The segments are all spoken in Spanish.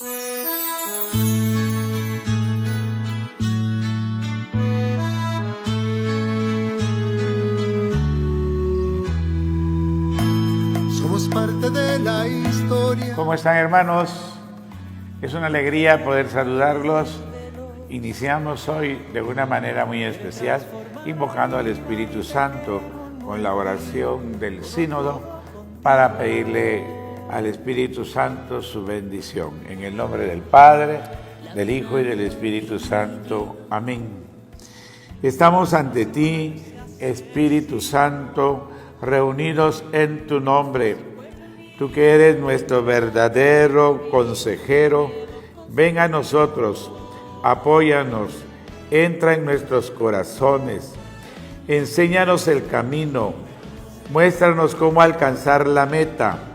Somos parte de la historia. ¿Cómo están, hermanos? Es una alegría poder saludarlos. Iniciamos hoy de una manera muy especial, invocando al Espíritu Santo con la oración del Sínodo para pedirle al Espíritu Santo su bendición. En el nombre del Padre, del Hijo y del Espíritu Santo. Amén. Estamos ante ti, Espíritu Santo, reunidos en tu nombre. Tú que eres nuestro verdadero consejero, ven a nosotros, apóyanos, entra en nuestros corazones, enséñanos el camino, muéstranos cómo alcanzar la meta,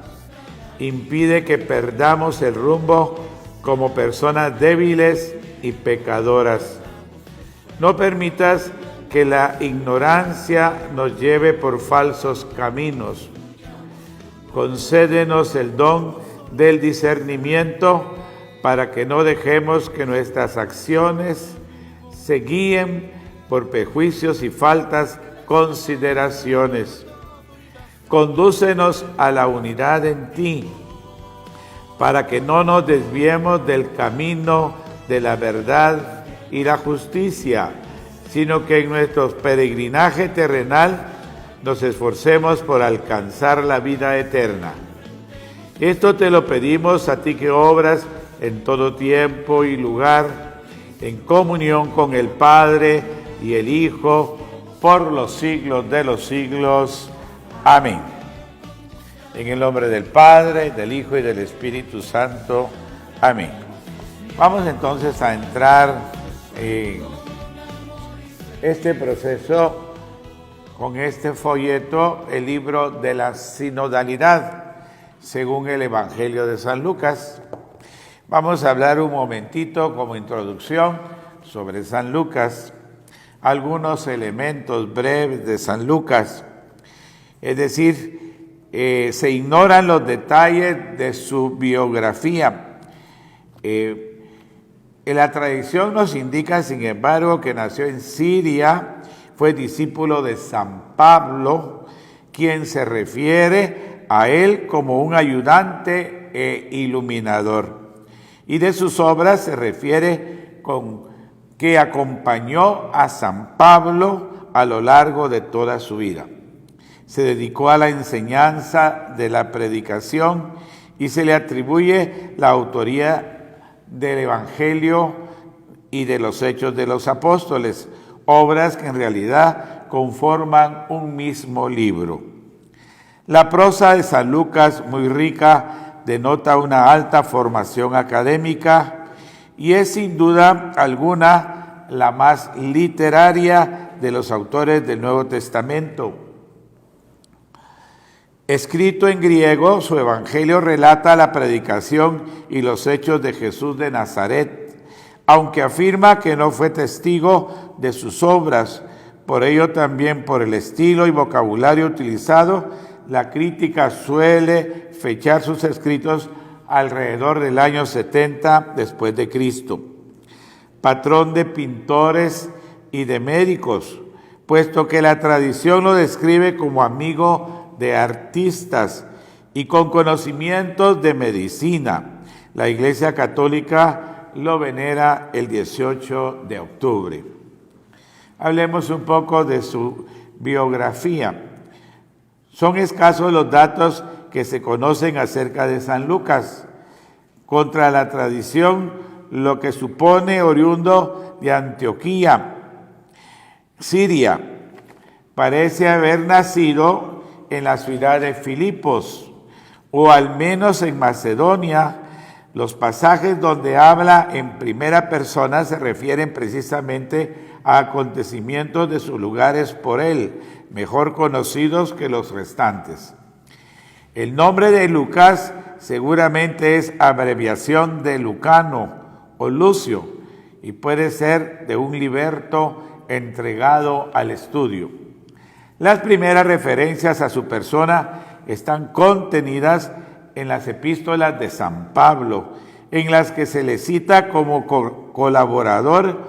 impide que perdamos el rumbo como personas débiles y pecadoras. No permitas que la ignorancia nos lleve por falsos caminos. Concédenos el don del discernimiento para que no dejemos que nuestras acciones se guíen por prejuicios y faltas consideraciones. Condúcenos a la unidad en ti, para que no nos desviemos del camino de la verdad y la justicia, sino que en nuestro peregrinaje terrenal nos esforcemos por alcanzar la vida eterna. Esto te lo pedimos a ti que obras en todo tiempo y lugar, en comunión con el Padre y el Hijo, por los siglos de los siglos. Amén. En el nombre del Padre, del Hijo y del Espíritu Santo. Amén. Vamos entonces a entrar en este proceso con este folleto, el libro de la sinodalidad, según el Evangelio de San Lucas. Vamos a hablar un momentito como introducción sobre San Lucas, algunos elementos breves de San Lucas, es decir, se ignoran los detalles de su biografía. La tradición nos indica, sin embargo, que nació en Siria, fue discípulo de San Pablo, quien se refiere a él como un ayudante e iluminador. Y de sus obras se refiere con que acompañó a San Pablo a lo largo de toda su vida. Se dedicó a la enseñanza de la predicación y se le atribuye la autoría del Evangelio y de los Hechos de los Apóstoles, obras que en realidad conforman un mismo libro. La prosa de San Lucas, muy rica, denota una alta formación académica y es sin duda alguna la más literaria de los autores del Nuevo Testamento. Escrito en griego, su evangelio relata la predicación y los hechos de Jesús de Nazaret, aunque afirma que no fue testigo de sus obras. Por ello también, por el estilo y vocabulario utilizado, la crítica suele fechar sus escritos alrededor del año 70 después de Cristo. Patrón de pintores y de médicos, puesto que la tradición lo describe como amigo de artistas y con conocimientos de medicina. La Iglesia Católica lo venera el 18 de octubre. Hablemos un poco de su biografía. Son escasos los datos que se conocen acerca de San Lucas. Contra la tradición, lo que supone oriundo de Antioquía, Siria, parece haber nacido en la ciudad de Filipos, o al menos en Macedonia. Los pasajes donde habla en primera persona se refieren precisamente a acontecimientos de sus lugares por él, mejor conocidos que los restantes. El nombre de Lucas seguramente es abreviación de Lucano o Lucio y puede ser de un liberto entregado al estudio. Las primeras referencias a su persona están contenidas en las epístolas de San Pablo, en las que se le cita como colaborador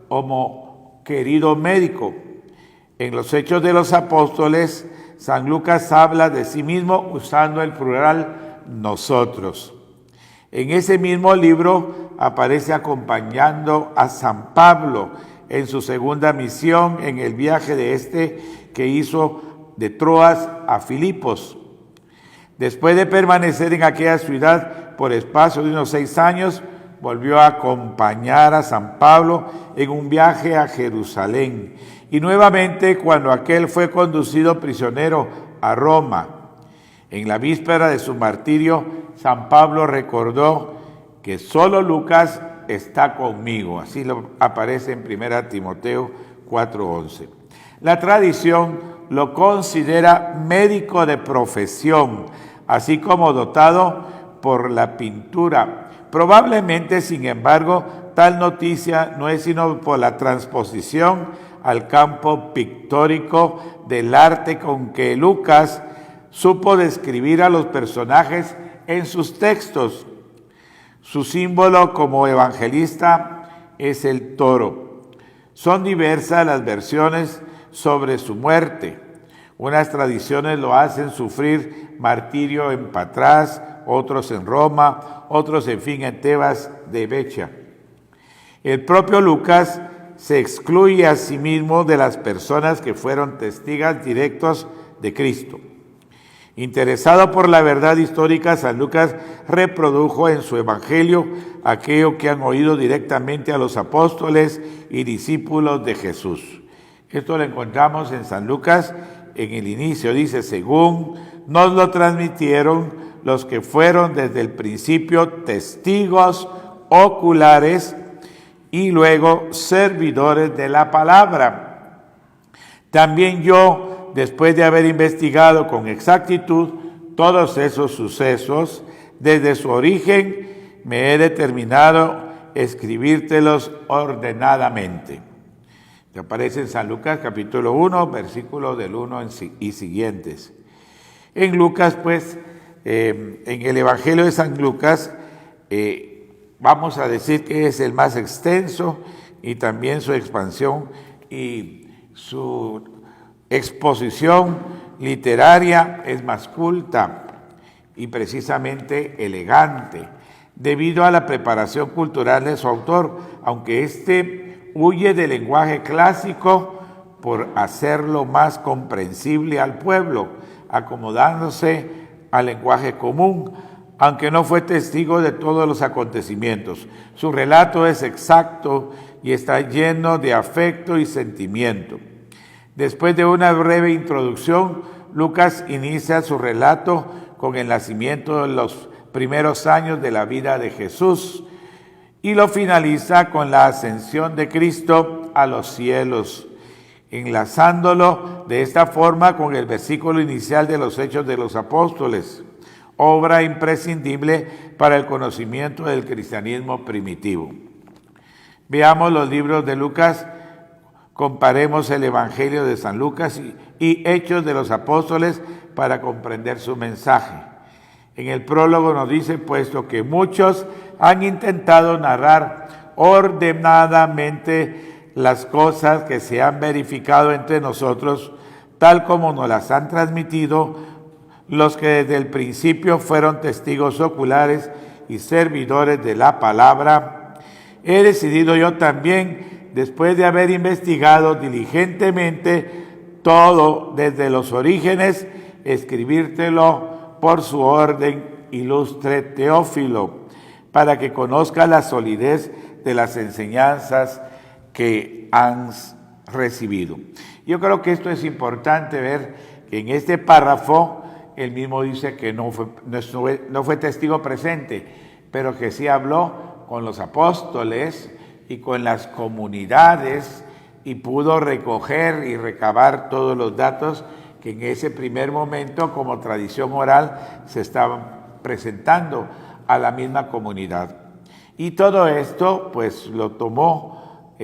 o como querido médico. En los Hechos de los Apóstoles, San Lucas habla de sí mismo usando el plural nosotros. En ese mismo libro aparece acompañando a San Pablo en su segunda misión en el viaje que hizo de Troas a Filipos. Después de permanecer en aquella ciudad por espacio de unos 6 años, volvió a acompañar a San Pablo en un viaje a Jerusalén. Y nuevamente cuando aquel fue conducido prisionero a Roma. En la víspera de su martirio, San Pablo recordó que solo Lucas está conmigo. Así aparece en 1 Timoteo 4:11. La tradición lo considera médico de profesión, así como dotado por la pintura. Probablemente, sin embargo, tal noticia no es sino por la transposición al campo pictórico del arte con que Lucas supo describir a los personajes en sus textos. Su símbolo como evangelista es el toro. Son diversas las versiones sobre su muerte. Unas tradiciones lo hacen sufrir martirio en Patras, otros en Roma, otros en Tebas de Becha. El propio Lucas se excluye a sí mismo de las personas que fueron testigos directos de Cristo. Interesado por la verdad histórica, San Lucas reprodujo en su evangelio aquello que han oído directamente a los apóstoles y discípulos de Jesús. Esto lo encontramos en San Lucas en el inicio. Dice, según nos lo transmitieron los que fueron desde el principio testigos oculares y luego servidores de la palabra. También yo, después de haber investigado con exactitud todos esos sucesos, desde su origen, me he determinado escribírtelos ordenadamente. Que aparece en San Lucas capítulo 1, versículos del 1 y siguientes. En Lucas, pues, en el Evangelio de San Lucas, vamos a decir que es el más extenso y también su expansión y su exposición literaria es más culta y precisamente elegante, debido a la preparación cultural de su autor, aunque éste huye del lenguaje clásico por hacerlo más comprensible al pueblo, acomodándose al lenguaje común, aunque no fue testigo de todos los acontecimientos. Su relato es exacto y está lleno de afecto y sentimiento. Después de una breve introducción, Lucas inicia su relato con el nacimiento de los primeros años de la vida de Jesús y lo finaliza con la ascensión de Cristo a los cielos, enlazándolo de esta forma con el versículo inicial de los Hechos de los Apóstoles, obra imprescindible para el conocimiento del cristianismo primitivo. Veamos los libros de Lucas, comparemos el Evangelio de San Lucas y Hechos de los Apóstoles para comprender su mensaje. En el prólogo nos dice, puesto que muchos han intentado narrar ordenadamente las cosas que se han verificado entre nosotros, tal como nos las han transmitido los que desde el principio fueron testigos oculares y servidores de la palabra, he decidido yo también, después de haber investigado diligentemente todo desde los orígenes, escribírtelo por su orden, ilustre Teófilo, para que conozca la solidez de las enseñanzas que han recibido. Yo creo que esto es importante ver que en este párrafo él mismo dice que no fue testigo presente, pero que sí habló con los apóstoles y con las comunidades y pudo recoger y recabar todos los datos que en ese primer momento, como tradición oral, se estaban presentando a la misma comunidad. Y todo esto, pues, lo tomó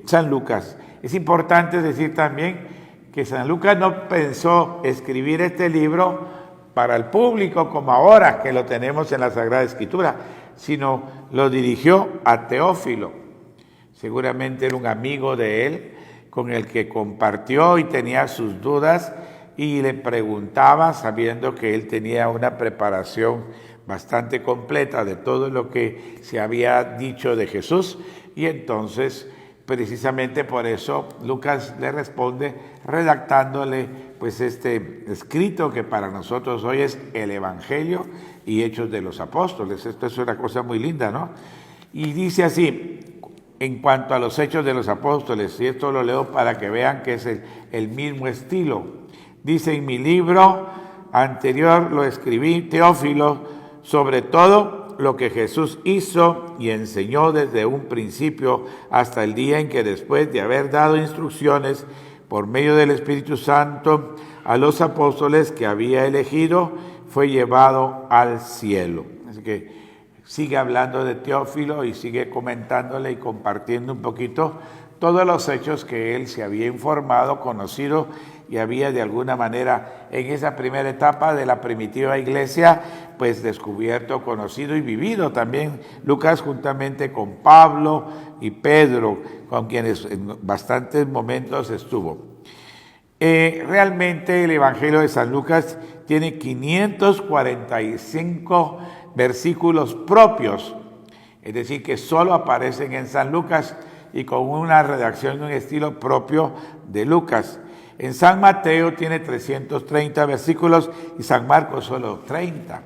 San Lucas. Es importante decir también que San Lucas no pensó escribir este libro para el público como ahora que lo tenemos en la Sagrada Escritura, sino lo dirigió a Teófilo. Seguramente era un amigo de él con el que compartió y tenía sus dudas y le preguntaba, sabiendo que él tenía una preparación bastante completa de todo lo que se había dicho de Jesús, y entonces precisamente por eso Lucas le responde redactándole pues este escrito que para nosotros hoy es el Evangelio y Hechos de los Apóstoles. Esto es una cosa muy linda, ¿no? Y dice así, en cuanto a los Hechos de los Apóstoles, y esto lo leo para que vean que es el mismo estilo. Dice: en mi libro anterior lo escribí, Teófilo, sobre todo lo que Jesús hizo y enseñó desde un principio hasta el día en que, después de haber dado instrucciones por medio del Espíritu Santo a los apóstoles que había elegido, fue llevado al cielo. Así que sigue hablando de Teófilo y sigue comentándole y compartiendo un poquito todos los hechos que él se había informado, conocido y había de alguna manera en esa primera etapa de la primitiva iglesia pues descubierto, conocido y vivido también Lucas juntamente con Pablo y Pedro, con quienes en bastantes momentos estuvo. Realmente el Evangelio de San Lucas tiene 545 versículos propios, es decir, que solo aparecen en San Lucas y con una redacción y un estilo propio de Lucas. En San Mateo tiene 330 versículos y San Marcos solo 30.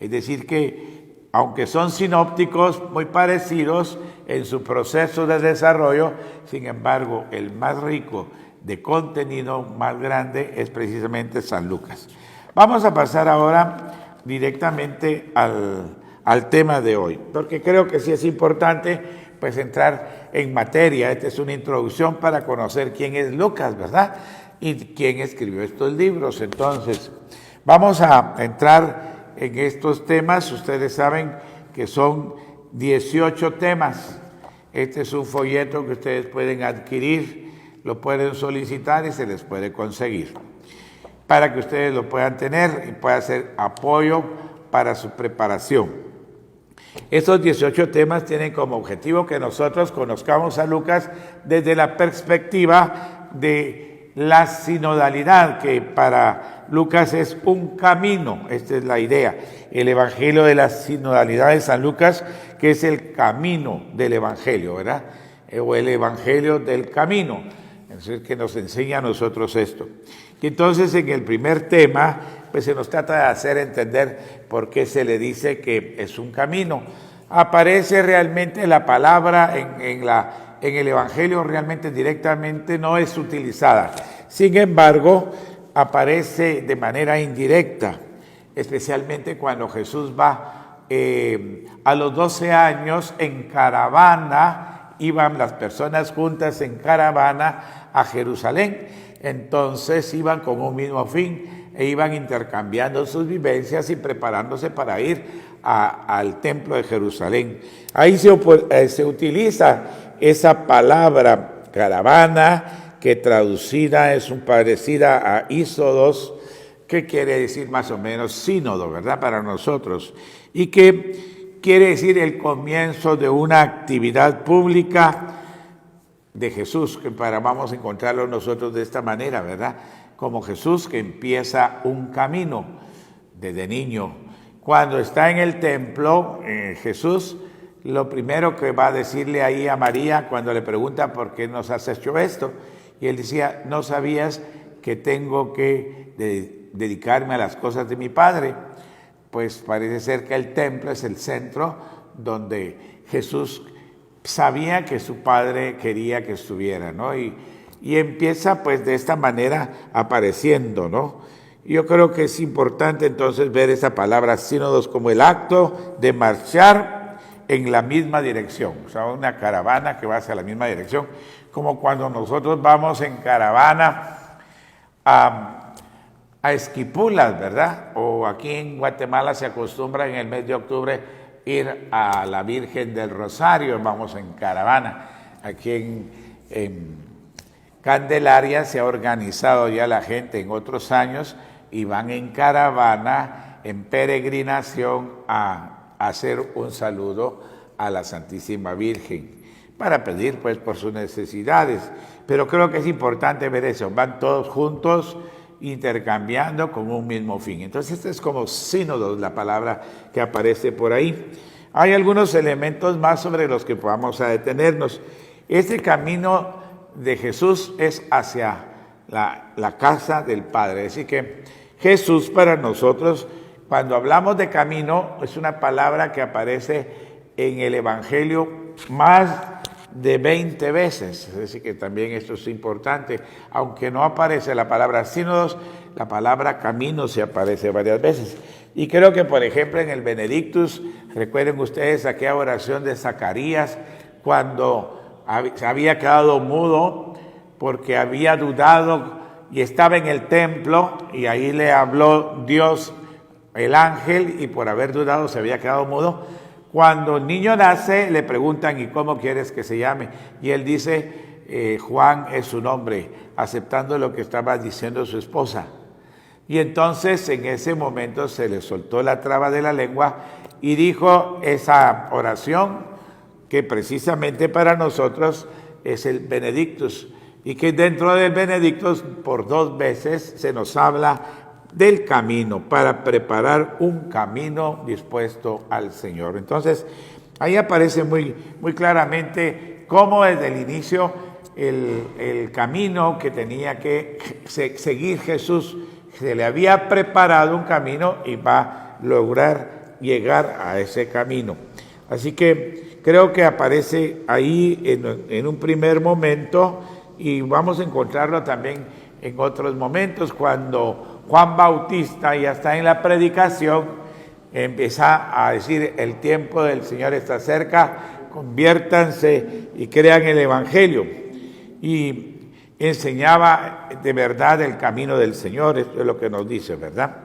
Es decir que, aunque son sinópticos muy parecidos en su proceso de desarrollo, sin embargo, el más rico de contenido, más grande, es precisamente San Lucas. Vamos a pasar ahora directamente al tema de hoy, porque creo que sí es importante pues entrar en materia. Esta es una introducción para conocer quién es Lucas, ¿verdad? Y quién escribió estos libros. Entonces, vamos a entrar en estos temas. Ustedes saben que son 18 temas. Este es un folleto que ustedes pueden adquirir, lo pueden solicitar y se les puede conseguir, para que ustedes lo puedan tener y pueda ser apoyo para su preparación. Estos 18 temas tienen como objetivo que nosotros conozcamos a Lucas desde la perspectiva de la sinodalidad, que para Lucas es un camino. Esta es la idea. El Evangelio de la sinodalidad de San Lucas, que es el camino del Evangelio, ¿verdad? O el Evangelio del camino. Es que nos enseña a nosotros esto. Y entonces en el primer tema, pues se nos trata de hacer entender por qué se le dice que es un camino. Aparece realmente la palabra en el Evangelio, realmente directamente no es utilizada. Sin embargo, aparece de manera indirecta, especialmente cuando Jesús va a los 12 años en caravana, iban las personas juntas en caravana a Jerusalén. Entonces iban con un mismo fin e iban intercambiando sus vivencias y preparándose para ir al templo de Jerusalén. Ahí se utiliza esa palabra caravana, que traducida es parecida a ísodos, que quiere decir más o menos sínodo, ¿verdad? Para nosotros, y que quiere decir el comienzo de una actividad pública de Jesús, que vamos a encontrarlo nosotros de esta manera, ¿verdad? Como Jesús que empieza un camino desde niño. Cuando está en el templo, Jesús, lo primero que va a decirle ahí a María cuando le pregunta por qué nos has hecho esto, y él decía: ¿no sabías que tengo que dedicarme a las cosas de mi Padre? Pues parece ser que el templo es el centro donde Jesús sabía que su Padre quería que estuviera, ¿no? Y empieza pues de esta manera apareciendo, ¿no? Yo creo que es importante entonces ver esa palabra sínodos como el acto de marchar en la misma dirección, o sea, una caravana que va hacia la misma dirección, como cuando nosotros vamos en caravana a Esquipulas, ¿verdad? O aquí en Guatemala se acostumbra en el mes de octubre ir a la Virgen del Rosario, vamos en caravana. Aquí en Candelaria se ha organizado ya la gente en otros años y van en caravana, en peregrinación a hacer un saludo a la Santísima Virgen para pedir pues por sus necesidades. Pero creo que es importante ver eso, van todos juntos intercambiando con un mismo fin. Entonces este es como sínodos, la palabra que aparece por ahí. Hay algunos elementos más sobre los que vamos a detenernos. Este camino de Jesús es hacia la casa del Padre. Así que Jesús para nosotros, cuando hablamos de camino, es una palabra que aparece en el Evangelio más de 20 veces. Es decir, que también esto es importante. Aunque no aparece la palabra sínodos, la palabra camino se aparece varias veces. Y creo que, por ejemplo, en el Benedictus, recuerden ustedes aquella oración de Zacarías, cuando se había quedado mudo porque había dudado y estaba en el templo, y ahí le habló Dios, el ángel, y por haber dudado se había quedado mudo. Cuando el niño nace, le preguntan, ¿y cómo quieres que se llame? Y él dice, Juan es su nombre, aceptando lo que estaba diciendo su esposa. Y entonces en ese momento se le soltó la traba de la lengua y dijo esa oración que precisamente para nosotros es el Benedictus, y que dentro del Benedictus por 2 veces se nos habla del camino, para preparar un camino dispuesto al Señor. Entonces ahí aparece muy claramente cómo desde el inicio el camino que tenía que seguir Jesús, se le había preparado un camino y va a lograr llegar a ese camino. Así que creo que aparece ahí en un primer momento, y vamos a encontrarlo también en otros momentos, cuando Juan Bautista ya está en la predicación, empieza a decir, el tiempo del Señor está cerca, conviértanse y crean el Evangelio. Y enseñaba de verdad el camino del Señor, esto es lo que nos dice, ¿verdad?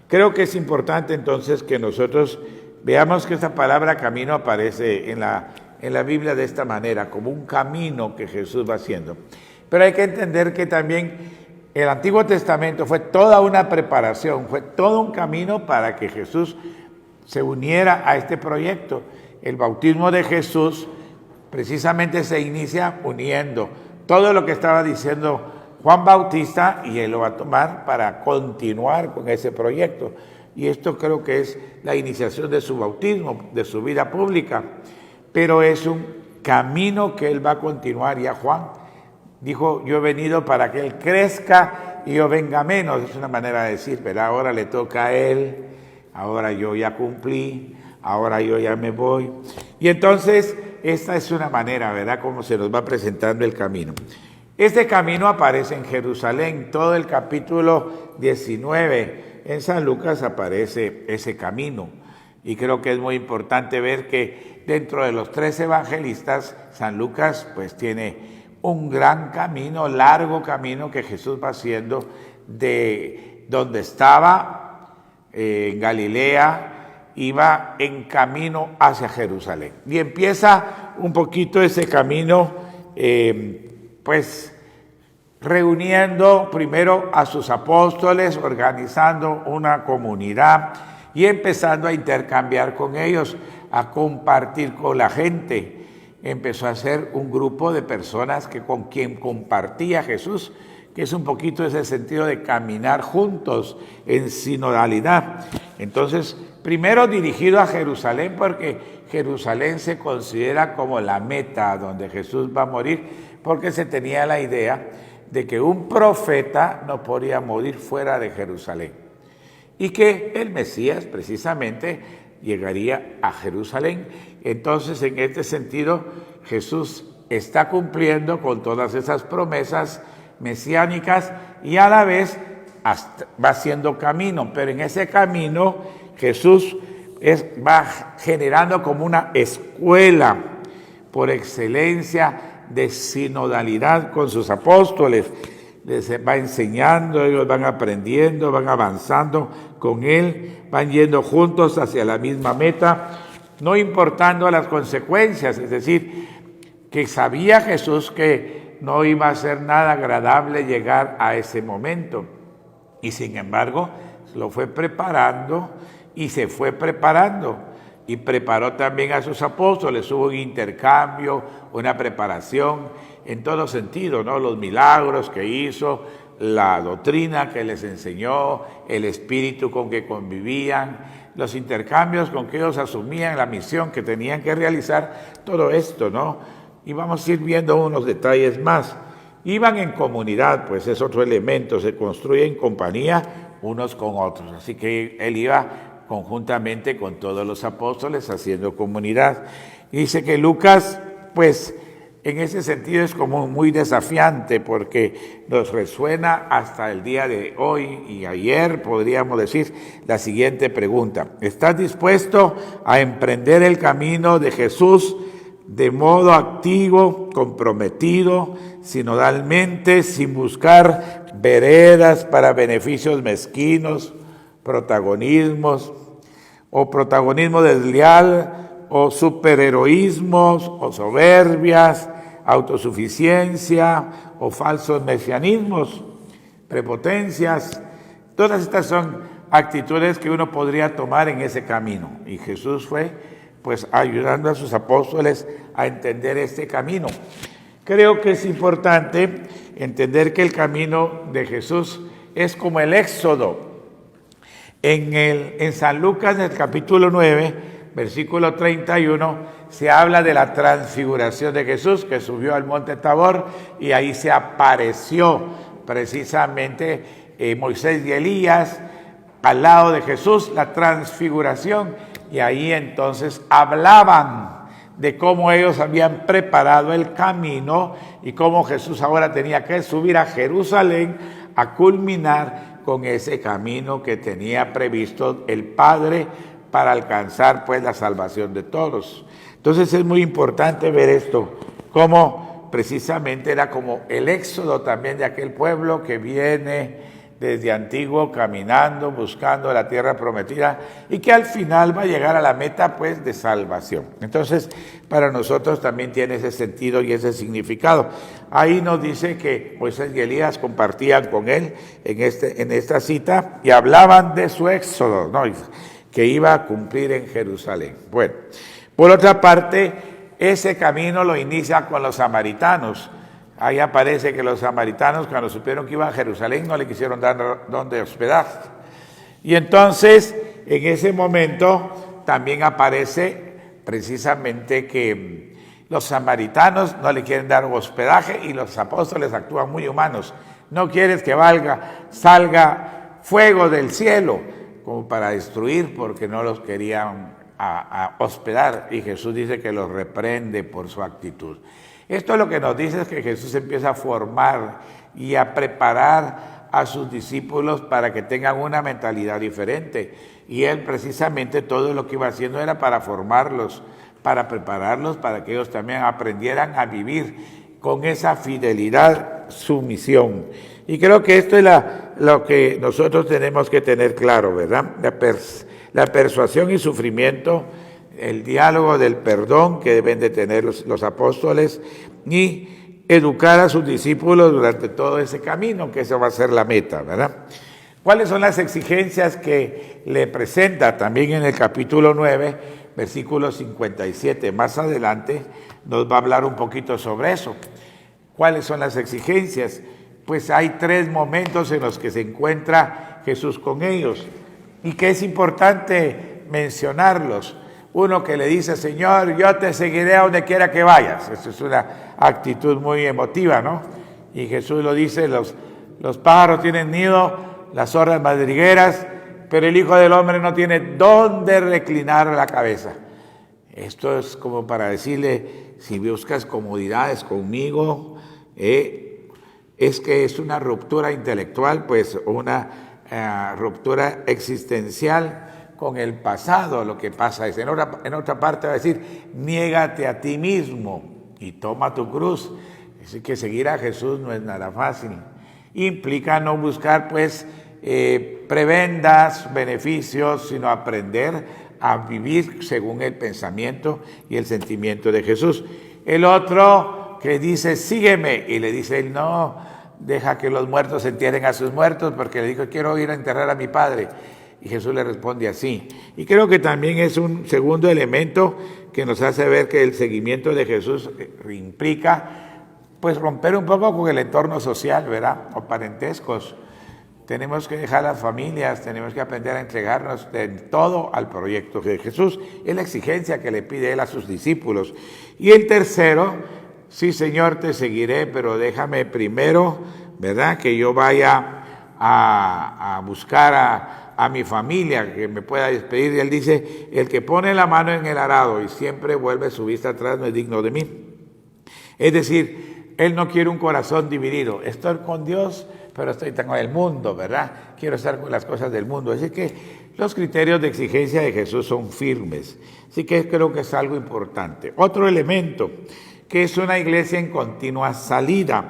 Creo que es importante entonces que nosotros veamos que esta palabra camino aparece en la Biblia de esta manera, como un camino que Jesús va haciendo. Pero hay que entender que también el Antiguo Testamento fue toda una preparación, fue todo un camino para que Jesús se uniera a este proyecto. El bautismo de Jesús precisamente se inicia uniendo todo lo que estaba diciendo Juan Bautista, y él lo va a tomar para continuar con ese proyecto. Y esto creo que es la iniciación de su bautismo, de su vida pública. Pero es un camino que él va a continuar. Ya Juan dijo, yo he venido para que él crezca y yo venga menos. Es una manera de decir, pero ahora le toca a él, ahora yo ya cumplí, ahora yo ya me voy. Y entonces esta es una manera, ¿verdad?, como se nos va presentando el camino. Este camino aparece en Jerusalén, todo el capítulo 19. En San Lucas aparece ese camino. Y creo que es muy importante ver que dentro de los 3 evangelistas, San Lucas pues tiene un gran camino, largo camino que Jesús va haciendo de donde estaba, en Galilea, iba en camino hacia Jerusalén. Y empieza un poquito ese camino, pues reuniendo primero a sus apóstoles, organizando una comunidad y empezando a intercambiar con ellos, a compartir con la gente. Empezó a ser un grupo de personas con quien compartía Jesús, que es un poquito ese sentido de caminar juntos en sinodalidad. Entonces, primero dirigido a Jerusalén, porque Jerusalén se considera como la meta donde Jesús va a morir, porque se tenía la idea de que un profeta no podía morir fuera de Jerusalén, y que el Mesías precisamente llegaría a Jerusalén. Entonces, en este sentido, Jesús está cumpliendo con todas esas promesas mesiánicas y a la vez va haciendo camino, pero en ese camino Jesús va generando como una escuela por excelencia de sinodalidad con sus apóstoles. Les va enseñando, ellos van aprendiendo, van avanzando con él, van yendo juntos hacia la misma meta, no importando las consecuencias. Es decir, que sabía Jesús que no iba a ser nada agradable llegar a ese momento, y sin embargo lo fue preparando y se fue preparando. y preparó también a sus apóstoles. Hubo un intercambio, una preparación en todo sentido, ¿no? Los milagros que hizo, la doctrina que les enseñó, el espíritu con que convivían, los intercambios con que ellos asumían la misión que tenían que realizar, todo esto, ¿no? Y vamos a ir viendo unos detalles más. Iban en comunidad, pues es otro elemento, se construye en compañía unos con otros. Así que él iba conjuntamente con todos los apóstoles haciendo comunidad. Y dice que Lucas, pues en ese sentido es como muy desafiante porque nos resuena hasta el día de hoy y ayer, podríamos decir, la siguiente pregunta. ¿Estás dispuesto a emprender el camino de Jesús de modo activo, comprometido, sinodalmente, sin buscar veredas para beneficios mezquinos, protagonismos, o protagonismo desleal, o superheroísmos, o soberbias, autosuficiencia, o falsos mesianismos, prepotencias? Todas estas son actitudes que uno podría tomar en ese camino. Y Jesús fue, pues, ayudando a sus apóstoles a entender este camino. Creo que es importante entender que el camino de Jesús es como el éxodo. En San Lucas, en el capítulo 9, versículo 31, se habla de la transfiguración de Jesús, que subió al monte Tabor y ahí se apareció precisamente Moisés y Elías al lado de Jesús, la transfiguración, y ahí entonces hablaban de cómo ellos habían preparado el camino y cómo Jesús ahora tenía que subir a Jerusalén a culminar con ese camino que tenía previsto el Padre para alcanzar pues la salvación de todos. Entonces es muy importante ver esto, cómo precisamente era como el éxodo también de aquel pueblo que viene desde antiguo caminando, buscando la tierra prometida y que al final va a llegar a la meta pues de salvación. Entonces para nosotros también tiene ese sentido y ese significado. Ahí nos dice que Moisés y Elías compartían con él en esta cita y hablaban de su éxodo, ¿no?, que iba a cumplir en Jerusalén. Bueno, por otra parte, ese camino lo inicia con los samaritanos. Ahí aparece que los samaritanos, cuando supieron que iba a Jerusalén, no le quisieron dar donde hospedarse. Y entonces, en ese momento, también aparece precisamente que los samaritanos no le quieren dar hospedaje y los apóstoles actúan muy humanos. No quieres que salga fuego del cielo como para destruir, porque no los querían a hospedar. Y Jesús dice que los reprende por su actitud. Esto lo que nos dice es que Jesús empieza a formar y a preparar a sus discípulos para que tengan una mentalidad diferente. Y Él precisamente todo lo que iba haciendo era para formarlos, para prepararlos, para que ellos también aprendieran a vivir con esa fidelidad su misión. Y creo que esto es lo que nosotros tenemos que tener claro, ¿verdad? La persuasión y sufrimiento, el diálogo del perdón que deben de tener los apóstoles y educar a sus discípulos durante todo ese camino, que eso va a ser la meta, ¿verdad? ¿Cuáles son las exigencias que le presenta también en el capítulo 9, versículo 57? Más adelante nos va a hablar un poquito sobre eso. ¿Cuáles son las exigencias? Pues hay 3 momentos en los que se encuentra Jesús con ellos y que es importante mencionarlos. Uno que le dice: Señor, yo te seguiré a donde quiera que vayas. Eso es una actitud muy emotiva, ¿no? Y Jesús lo dice: los pájaros tienen nido, las zorras madrigueras, pero el Hijo del Hombre no tiene dónde reclinar la cabeza. Esto es como para decirle: si buscas comodidades conmigo, es que es una ruptura intelectual, pues una ruptura existencial con el pasado. Lo que pasa es, en otra parte va a decir: niégate a ti mismo y toma tu cruz. Así que seguir a Jesús no es nada fácil. Implica no buscar pues prebendas, beneficios, sino aprender a vivir según el pensamiento y el sentimiento de Jesús. El otro que dice: sígueme, y le dice él: no, deja que los muertos entierren a sus muertos, porque le dijo: quiero ir a enterrar a mi padre. Y Jesús le responde así. Y creo que también es un segundo elemento que nos hace ver que el seguimiento de Jesús implica pues romper un poco con el entorno social, ¿verdad? O parentescos. Tenemos que dejar las familias, tenemos que aprender a entregarnos de todo al proyecto de Jesús. Es la exigencia que le pide Él a sus discípulos. Y el tercero, sí, Señor, te seguiré, pero déjame primero, ¿verdad? Que yo vaya a buscar a mi familia, que me pueda despedir. Y Él dice, el que pone la mano en el arado y siempre vuelve su vista atrás no es digno de mí. Es decir, Él no quiere un corazón dividido. Estoy con Dios, pero estoy con el mundo, ¿verdad? Quiero estar con las cosas del mundo. Así que los criterios de exigencia de Jesús son firmes. Así que creo que es algo importante. Otro elemento, que es una iglesia en continua salida.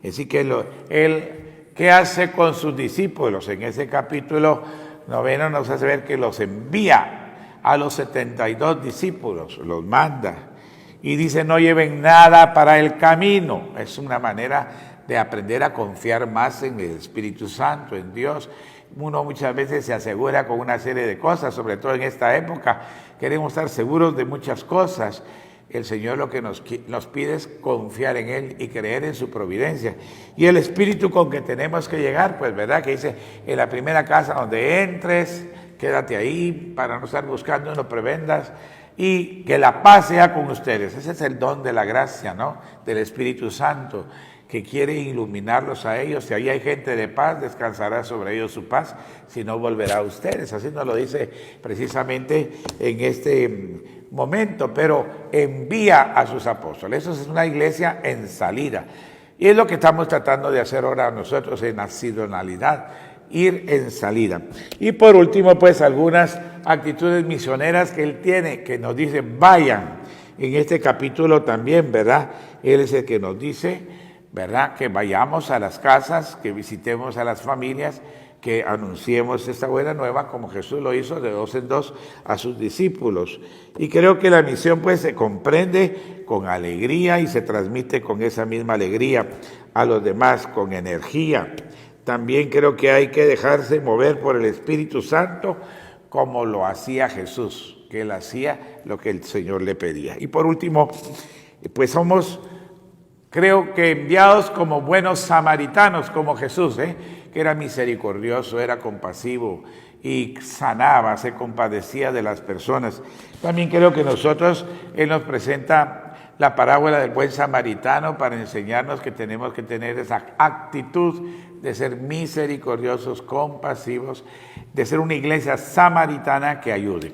Así que Él, ¿qué hace con sus discípulos? En ese capítulo 9 nos hace ver que los envía a los 72 discípulos, los manda. Y dice, no lleven nada para el camino. Es una manera de aprender a confiar más en el Espíritu Santo, en Dios. Uno muchas veces se asegura con una serie de cosas, sobre todo en esta época. Queremos estar seguros de muchas cosas. El Señor lo que nos pide es confiar en Él y creer en su providencia. Y el espíritu con que tenemos que llegar, pues, ¿verdad? Que dice, en la primera casa donde entres, quédate ahí para no estar buscando, no prebendas. Y que la paz sea con ustedes. Ese es el don de la gracia, ¿no? Del Espíritu Santo, que quiere iluminarlos a ellos. Si ahí hay gente de paz, descansará sobre ellos su paz, si no volverá a ustedes. Así nos lo dice precisamente en este momento, pero envía a sus apóstoles. Eso es una iglesia en salida. Y es lo que estamos tratando de hacer ahora nosotros en nacionalidad, ir en salida. Y por último, pues algunas actitudes misioneras que Él tiene, que nos dice, vayan. En este capítulo también, ¿verdad? Él es el que nos dice, ¿verdad? Que vayamos a las casas, que visitemos a las familias, que anunciemos esta buena nueva, como Jesús lo hizo de 2 en 2 a sus discípulos. Y creo que la misión pues se comprende con alegría y se transmite con esa misma alegría a los demás, con energía. También creo que hay que dejarse mover por el Espíritu Santo, como lo hacía Jesús, que Él hacía lo que el Señor le pedía. Y por último, pues somos, creo que enviados como buenos samaritanos, como Jesús, que era misericordioso, era compasivo y sanaba, se compadecía de las personas. También creo que nosotros, Él nos presenta la parábola del buen samaritano para enseñarnos que tenemos que tener esa actitud de ser misericordiosos, compasivos, de ser una iglesia samaritana que ayude.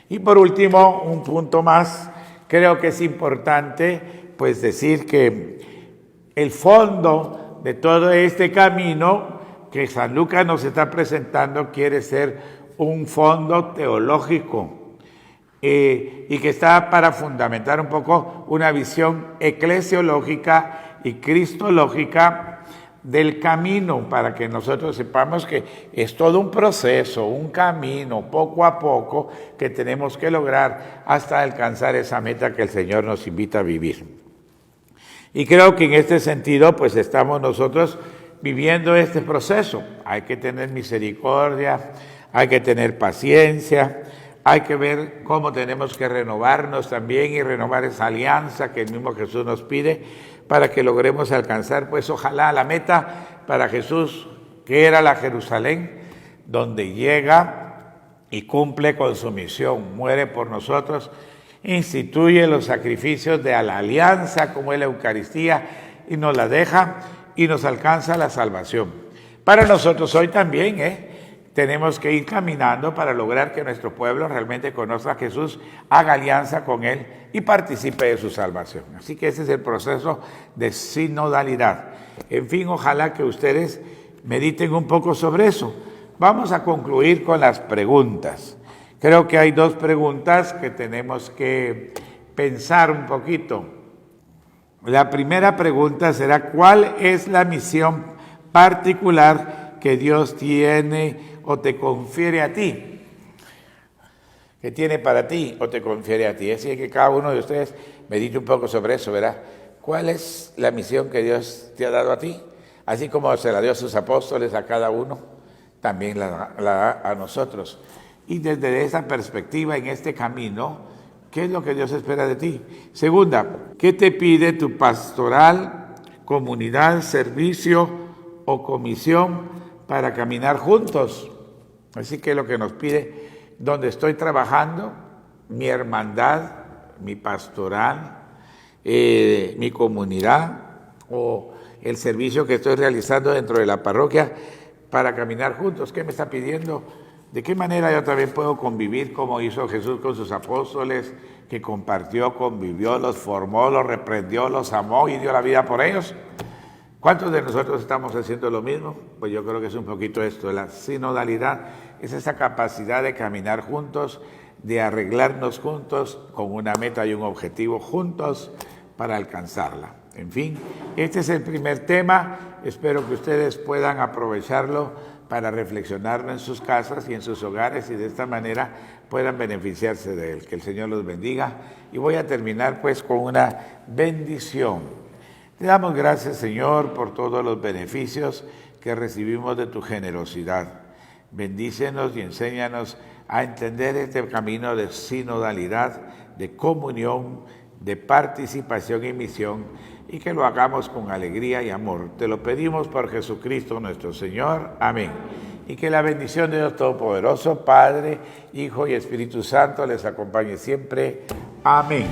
Y por último, un punto más, creo que es importante pues decir que el fondo de todo este camino que San Lucas nos está presentando quiere ser un fondo teológico y que está para fundamentar un poco una visión eclesiológica y cristológica del camino, para que nosotros sepamos que es todo un proceso, un camino, poco a poco, que tenemos que lograr hasta alcanzar esa meta que el Señor nos invita a vivir. Y creo que en este sentido, pues estamos nosotros viviendo este proceso. Hay que tener misericordia, hay que tener paciencia, hay que ver cómo tenemos que renovarnos también y renovar esa alianza que el mismo Jesús nos pide para que logremos alcanzar, pues ojalá la meta para Jesús, que era la Jerusalén, donde llega y cumple con su misión, muere por nosotros, instituye los sacrificios de la alianza como es la Eucaristía y nos la deja y nos alcanza la salvación. Para nosotros hoy también, tenemos que ir caminando para lograr que nuestro pueblo realmente conozca a Jesús, haga alianza con Él y participe de su salvación. Así que ese es el proceso de sinodalidad. En fin, ojalá que ustedes mediten un poco sobre eso. Vamos a concluir con las preguntas. Creo que hay 2 preguntas que tenemos que pensar un poquito. La primera pregunta será, ¿cuál es la misión particular que Dios tiene o te confiere a ti? ¿Qué tiene para ti o te confiere a ti? Así que cada uno de ustedes medite un poco sobre eso, ¿verdad? ¿Cuál es la misión que Dios te ha dado a ti? Así como se la dio a sus apóstoles a cada uno. también la da a nosotros. Y desde esa perspectiva, en este camino, ¿qué es lo que Dios espera de ti? Segunda, ¿qué te pide tu pastoral, comunidad, servicio o comisión para caminar juntos? Así que lo que nos pide, donde estoy trabajando, mi hermandad, mi pastoral, mi comunidad o el servicio que estoy realizando dentro de la parroquia para caminar juntos. ¿Qué me está pidiendo? ¿De qué manera yo también puedo convivir como hizo Jesús con sus apóstoles, que compartió, convivió, los formó, los reprendió, los amó y dio la vida por ellos? ¿Cuántos de nosotros estamos haciendo lo mismo? Pues yo creo que es un poquito esto. La sinodalidad es esa capacidad de caminar juntos, de arreglarnos juntos con una meta y un objetivo juntos para alcanzarla. En fin, este es el primer tema. Espero que ustedes puedan aprovecharlo para reflexionarlo en sus casas y en sus hogares y de esta manera puedan beneficiarse de él. Que el Señor los bendiga. Y voy a terminar pues con una bendición. Te damos gracias, Señor, por todos los beneficios que recibimos de tu generosidad. Bendícenos y enséñanos a entender este camino de sinodalidad, de comunión, de participación y misión, y que lo hagamos con alegría y amor. Te lo pedimos por Jesucristo nuestro Señor. Amén. Y que la bendición de Dios Todopoderoso, Padre, Hijo y Espíritu Santo les acompañe siempre. Amén.